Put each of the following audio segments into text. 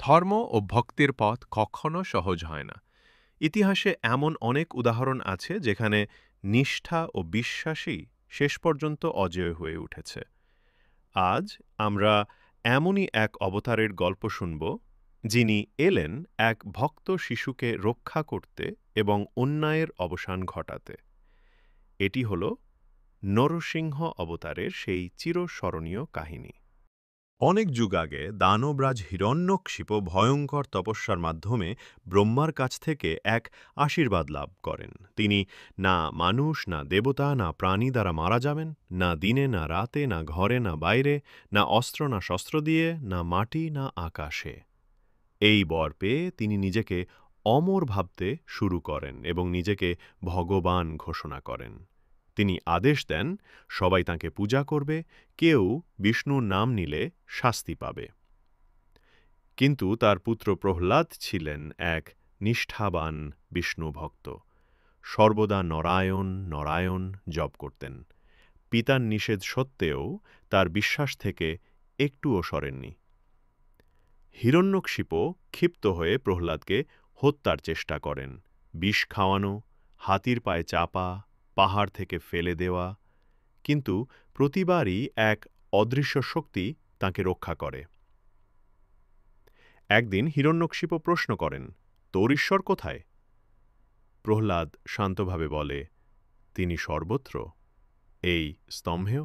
ধর্ম ও ভক্তির পথ কখনো সহজ হয় না। ইতিহাসে এমন অনেক উদাহরণ আছে যেখানে নিষ্ঠা ও বিশ্বাসই শেষ পর্যন্ত অজেয় হয়ে উঠেছে। আজ আমরা এমনই এক অবতারের গল্প শুনব, যিনি এলেন এক ভক্ত শিশুকে রক্ষা করতে এবং অন্যায়ের অবসান ঘটাতে। এটি হল নরসিংহ অবতারের সেই চিরস্মরণীয় কাহিনী। অনেক যুগ আগে দানবরাজ হিরণ্যকশিপ ভয়ঙ্কর তপস্যার মাধ্যমে ব্রহ্মার কাছ থেকে এক আশীর্বাদ লাভ করেন। তিনি না মানুষ, না দেবতা, না প্রাণী দ্বারা মারা যাবেন, না দিনে, না রাতে, না ঘরে, না বাইরে, না অস্ত্র, না শস্ত্র দিয়ে, না মাটি, না আকাশে। এই বর পেয়ে তিনি নিজেকে অমর ভাবতে শুরু করেন এবং নিজেকে ভগবান ঘোষণা করেন। তিনি আদেশ দেন, সবাই তাঁকে পূজা করবে, কেউ বিষ্ণুর নাম নিলে শাস্তি পাবে। কিন্তু তার পুত্র প্রহ্লাদ ছিলেন এক নিষ্ঠাবান বিষ্ণু ভক্ত। সর্বদা নরায়ণ নরায়ণ জপ করতেন। পিতার নিষেধ সত্ত্বেও তার বিশ্বাস থেকে একটুও সরেননি। হিরণ্যকশিপ ক্ষিপ্ত হয়ে প্রহ্লাদকে হত্যার চেষ্টা করেন। বিষ খাওয়ানো, হাতির পায়ে চাপা, পাহাড় থেকে ফেলে দেওয়া, কিন্তু প্রতিবারই এক অদৃশ্য শক্তি তাঁকে রক্ষা করে। একদিন হিরণ্যকশিপ প্রশ্ন করেন, তোর ঈশ্বর কোথায়? প্রহ্লাদ শান্তভাবে বলে, তিনি সর্বত্র, এই স্তম্ভেও।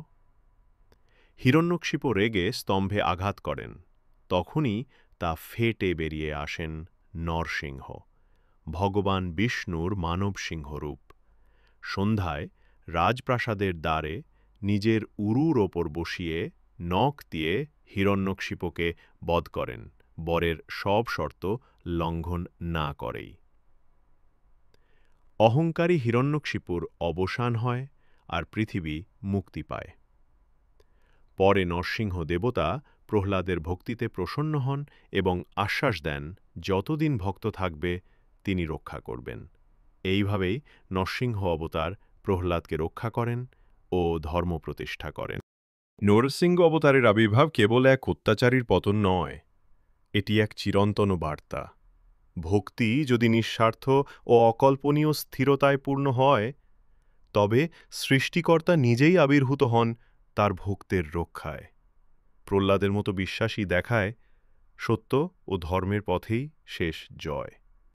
হিরণ্যকশিপ রেগে স্তম্ভে আঘাত করেন। তখনই তা ফেটে বেরিয়ে আসেন নরসিংহ, ভগবান বিষ্ণুর মানব সিংহরূপ। সন্ধ্যায় রাজপ্রাসাদের দ্বারে নিজের উরুর ওপর বসিয়ে নখ দিয়ে হিরণ্যকশিপকে বধ করেন, বরের সব শর্ত লঙ্ঘন না করেই। অহংকারী হিরণ্যকশিপুর অবসান হয় আর পৃথিবী মুক্তি পায়। পরে নরসিংহ দেবতা প্রহ্লাদের ভক্তিতে প্রসন্ন হন এবং আশ্বাস দেন, যতদিন ভক্ত থাকবে তিনি রক্ষা করবেন। এইভাবেই নরসিংহ অবতার প্রহ্লাদকে রক্ষা করেন ও ধর্ম প্রতিষ্ঠা করেন। নরসিংহ অবতারের আবির্ভাব কেবল এক অত্যাচারীর পতন নয়, এটি এক চিরন্তন বার্তা। ভক্তি যদি নিঃস্বার্থ ও অকল্পনীয় স্থিরতায় পূর্ণ হয়, তবে সৃষ্টিকর্তা নিজেই আবির্ভূত হন তার ভক্তের রক্ষায়। প্রহ্লাদের মতো বিশ্বাসী দেখায়, সত্য ও ধর্মের পথেই শেষ জয়।